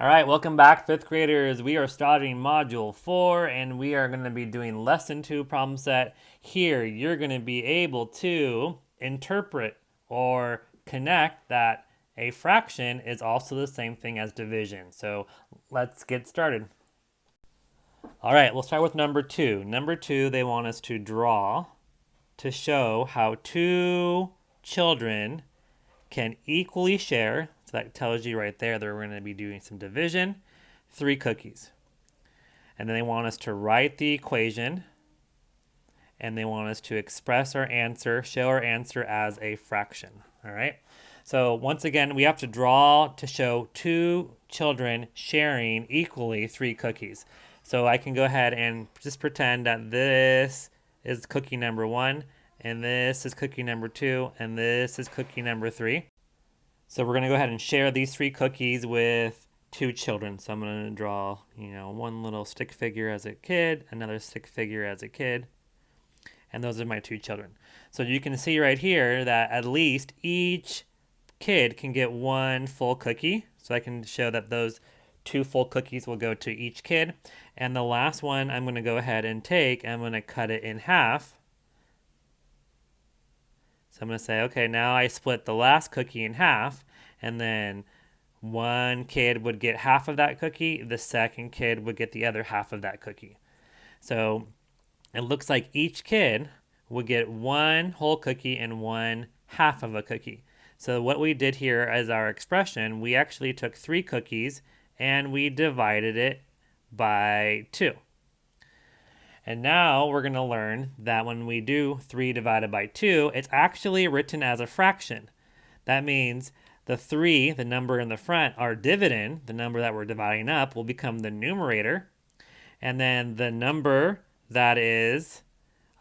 All right, welcome back, fifth graders. We are starting module 4 and we are going to be doing lesson 2 problem set. Here, you're going to be able to interpret or connect that a fraction is also the same thing as division. So let's get started. All right, we'll start with number 2. Number 2, they want us to draw to show how two children can equally share. So that tells you right there that we're going to be doing some division, 3 cookies. And then they want us to write the equation, and they want us to express our answer, show our answer as a fraction. All right. So once again, we have to draw to show two children sharing equally 3 cookies. So I can go ahead and just pretend that this is cookie number 1, and this is cookie number 2, and this is cookie number 3. So we're going to go ahead and share these 3 cookies with 2 children. So I'm going to draw, one little stick figure as a kid, another stick figure as a kid, and those are my 2 children. So you can see right here that at least each kid can get 1 full cookie. So I can show that those 2 full cookies will go to each kid. And the last one I'm going to go ahead and take, I'm going to cut it in half. So I'm going to say, okay, now I split the last cookie in half, and then one kid would get half of that cookie, the second kid would get the other half of that cookie. So it looks like each kid would get 1 whole cookie and 1 half of a cookie. So what we did here as our expression, we actually took 3 cookies and we divided it by 2. And now we're going to learn that when we do 3 divided by 2, it's actually written as a fraction. That means the 3, the number in the front, our dividend, the number that we're dividing up, will become the numerator. And then the number that is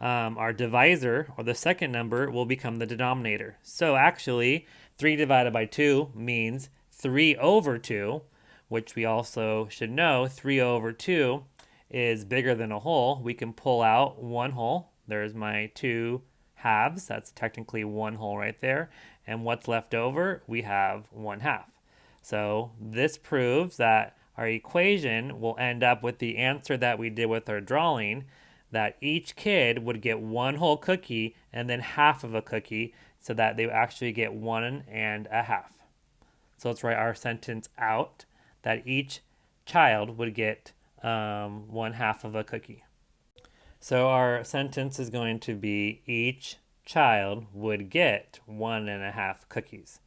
our divisor, or the second number, will become the denominator. So actually, 3 divided by 2 means 3 over 2, which we also should know 3 over 2 is bigger than a whole. We can pull out 1 whole. There's my 2 halves. That's technically 1 whole right there. And what's left over? We have 1 half. So this proves that our equation will end up with the answer that we did with our drawing, that each kid would get 1 whole cookie and then half of a cookie, so that they actually get 1 and a half. So let's write our sentence out, that each child would get 1 half of a cookie. So our sentence is going to be each child would get 1.5 cookies,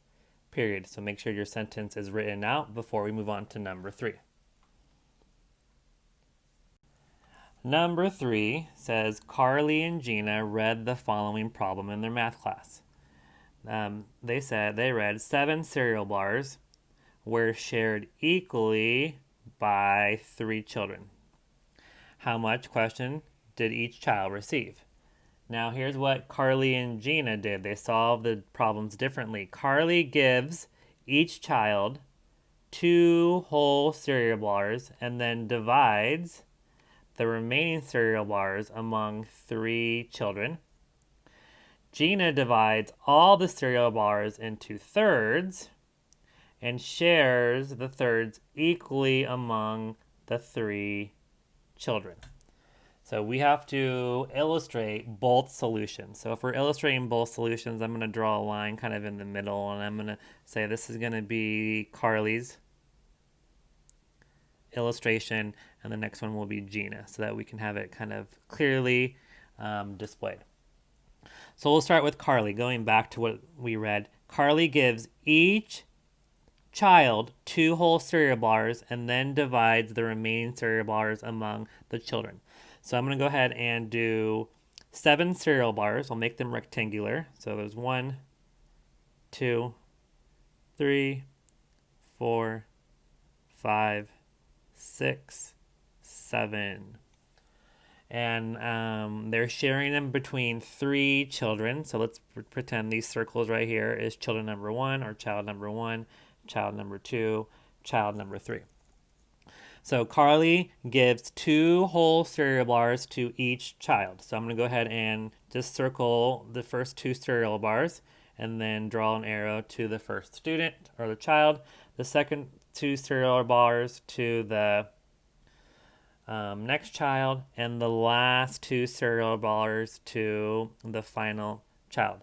period. So make sure your sentence is written out before we move on to number 3. Number 3 says Carly and Gina read the following problem in their math class. They said they read 7 cereal bars were shared equally by 3 children. How much, question, did each child receive? Now here's what Carly and Gina did. They solved the problems differently. Carly gives each child 2 whole cereal bars and then divides the remaining cereal bars among 3 children. Gina divides all the cereal bars into thirds and shares the thirds equally among the 3 children. So we have to illustrate both solutions. So if we're illustrating both solutions, I'm going to draw a line kind of in the middle, and I'm going to say this is going to be Carly's illustration, and the next one will be Gina, so that we can have it kind of clearly displayed. So we'll start with Carly. Going back to what we read, Carly gives each child 2 whole cereal bars and then divides the remaining cereal bars among the children. So I'm going to go ahead and do 7 cereal bars. I'll make them rectangular. So there's 1, 2, 3, 4, 5, 6, 7. And they're sharing them between 3 children. So let's pretend these circles right here is children number 1, or child number 1, child number 2, child number 3. So Carly gives 2 whole cereal bars to each child. So I'm going to go ahead and just circle the first 2 cereal bars and then draw an arrow to the first student or the child. The second two cereal bars to the next child, and the last two cereal bars to the final child.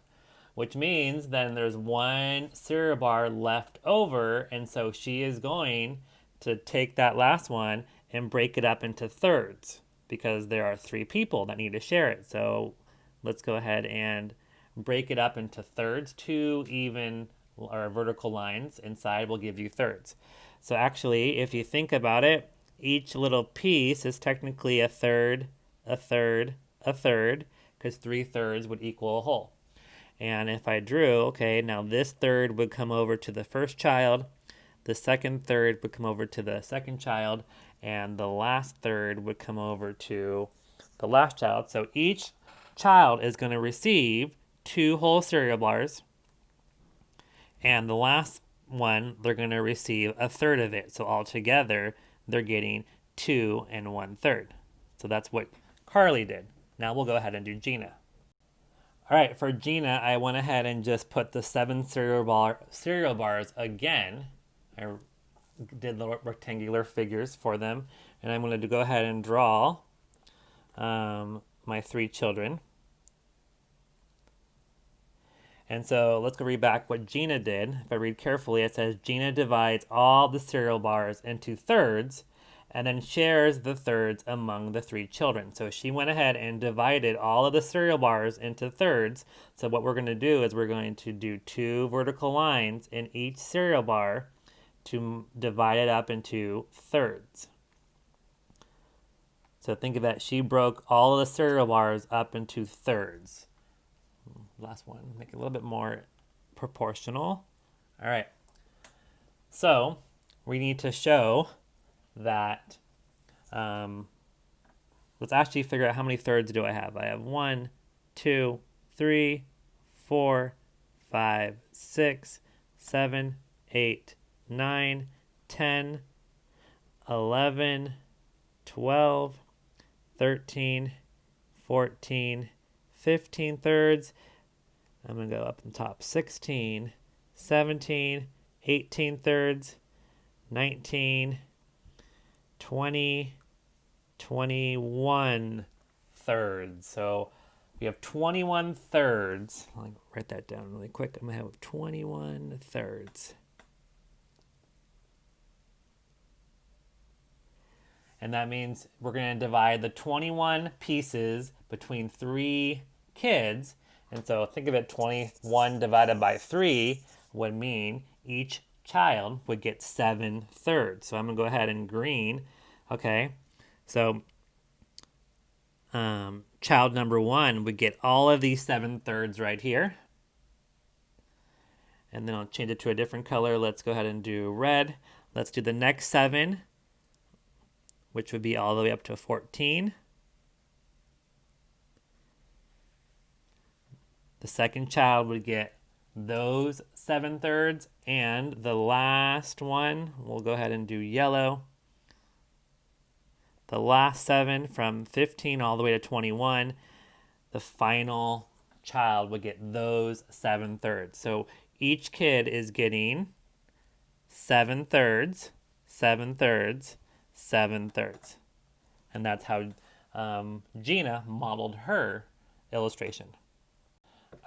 Which means then there's one cereal bar left over, and so she is going to take that last one and break it up into thirds because there are three people that need to share it. So let's go ahead and break it up into thirds. Two even or vertical lines inside will give you thirds. So actually, if you think about it, each little piece is technically a third, a third, a third, because 3/3 would equal a whole. And if I drew, okay, now this third would come over to the first child, the second third would come over to the second child, and the last third would come over to the last child. So each child is going to receive 2 whole cereal bars, and the last one, they're going to receive a third of it. So altogether, they're getting 2 1/3. So that's what Carly did. Now we'll go ahead and do Gina. All right, for Gina, I went ahead and just put the 7 cereal bars again. I did the rectangular figures for them, and I'm going to go ahead and draw my 3 children. And so let's go read back what Gina did. If I read carefully, it says Gina divides all the cereal bars into thirds and then shares the thirds among the 3 children. So she went ahead and divided all of the cereal bars into thirds. So what we're going to do is we're going to do 2 vertical lines in each cereal bar to divide it up into thirds. So think of that. She broke all of the cereal bars up into thirds. Last one, make it a little bit more proportional. All right. So we need to show that, let's actually figure out how many thirds do I have. I have 1, 2, 3, 4, 5, 6, 7, 8, 9, 10, 11, 12, 13, 14, 15 thirds. I'm going to go up on top. 16, 17, 18 thirds, 19, 20, 21 thirds. So we have 21 thirds. I'll write that down really quick. I'm going to have 21 thirds. And that means we're going to divide the 21 pieces between 3 kids. And so think of it, 21 divided by 3 would mean each child would get 7 thirds. So I'm going to go ahead and green. Okay, so child number 1 would get all of these 7 thirds right here. And then I'll change it to a different color. Let's go ahead and do red. Let's do the next 7, which would be all the way up to 14. The second child would get those 7 thirds, and the last one, we'll go ahead and do yellow. The last 7 from 15 all the way to 21, the final child would get those 7 thirds. So each kid is getting 7 thirds, 7 thirds, 7 thirds. And that's how Gina modeled her illustration.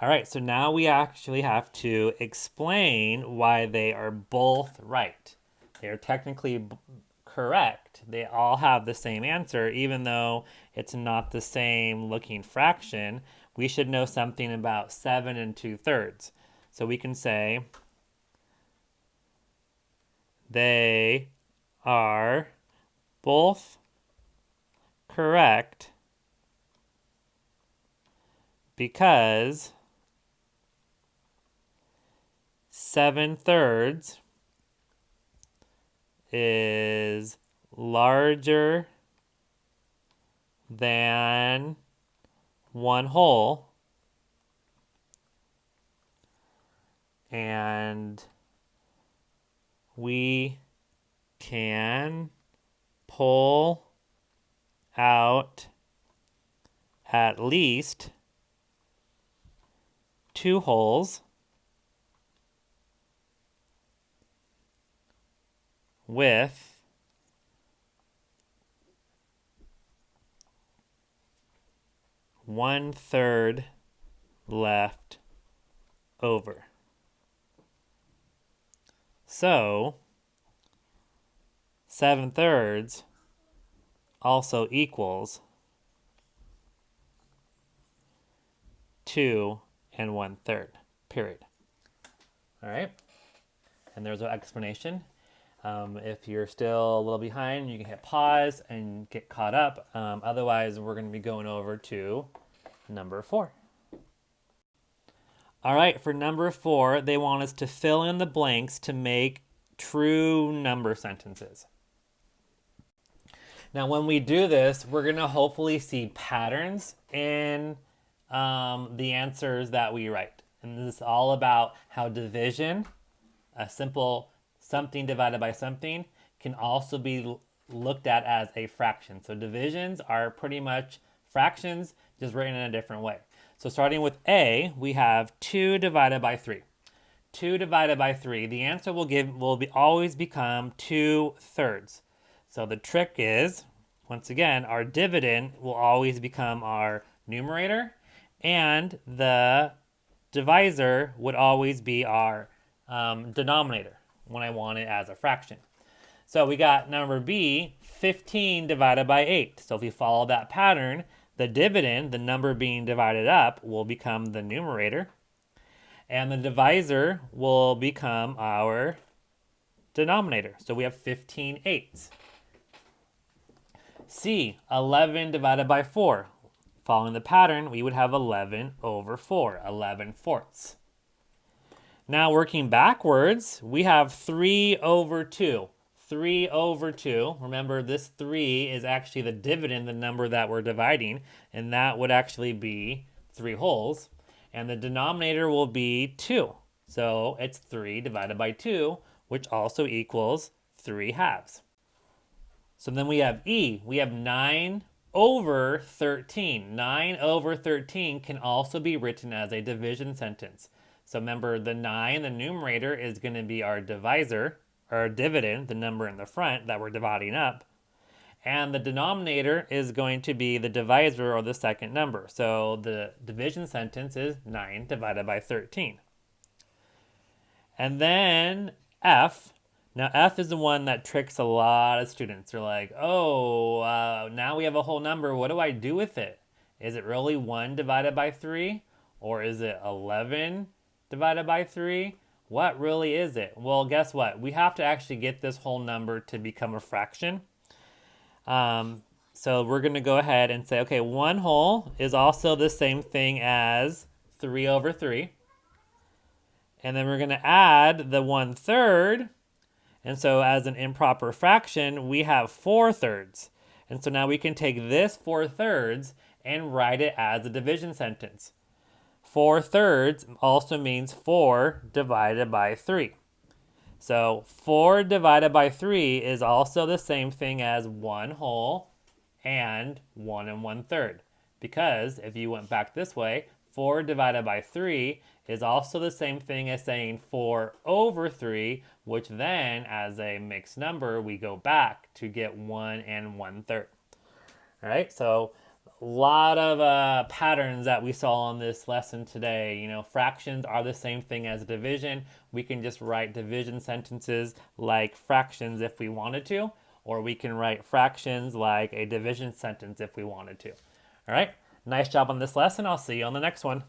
All right, so now we actually have to explain why they are both right. They are technically correct. They all have the same answer, even though it's not the same looking fraction. We should know something about 7 2/3. So we can say they are both correct because 7 thirds is larger than 1 whole, and we can pull out at least 2 wholes with 1/3 left over. So 7/3 also equals 2 1/3, period. All right, and there's our explanation. If you're still a little behind, you can hit pause and get caught up. Otherwise, we're going to be going over to number 4. All right, for number 4, they want us to fill in the blanks to make true number sentences. Now, when we do this, we're going to hopefully see patterns in the answers that we write. And this is all about how division, a simple something divided by something, can also be looked at as a fraction. So divisions are pretty much fractions, just written in a different way. So starting with A, we have 2 divided by 3. 2 divided by 3, the answer will always become 2/3. So the trick is, once again, our dividend will always become our numerator, and the divisor would always be our denominator when I want it as a fraction. So we got number B, 15 divided by 8. So if we follow that pattern, the dividend, the number being divided up, will become the numerator, and the divisor will become our denominator. So we have 15/8. C, 11 divided by 4. Following the pattern, we would have 11/4, 11/4. Now working backwards, we have 3/2. 3/2. Remember, this 3 is actually the dividend, the number that we're dividing, and that would actually be 3 wholes. And the denominator will be 2. So it's 3 divided by 2, which also equals 3/2. So then we have E. We have 9/13. 9/13 can also be written as a division sentence. So remember, the 9, the numerator, is going to be our divisor, our dividend, the number in the front that we're dividing up. And the denominator is going to be the divisor, or the second number. So the division sentence is 9 divided by 13. And then F. Now F is the one that tricks a lot of students. They're like, oh, now we have a whole number. What do I do with it? Is it really 1 divided by 3? Or is it 11 divided by 3? What really is it? Well, guess what? We have to actually get this whole number to become a fraction. So we're going to go ahead and say, okay, 1 whole is also the same thing as 3/3. And then we're going to add the 1/3. And so as an improper fraction, we have 4/3. And so now we can take this 4/3 and write it as a division sentence. 4/3 also means 4 divided by 3. So 4 divided by 3 is also the same thing as 1 whole and 1 1/3. Because if you went back this way, 4 divided by 3 is also the same thing as saying 4/3, which then, as a mixed number, we go back to get 1 1/3. All right, so a lot of patterns that we saw in this lesson today. You know, fractions are the same thing as division. We can just write division sentences like fractions if we wanted to, or we can write fractions like a division sentence if we wanted to. All right, nice job on this lesson. I'll see you on the next one.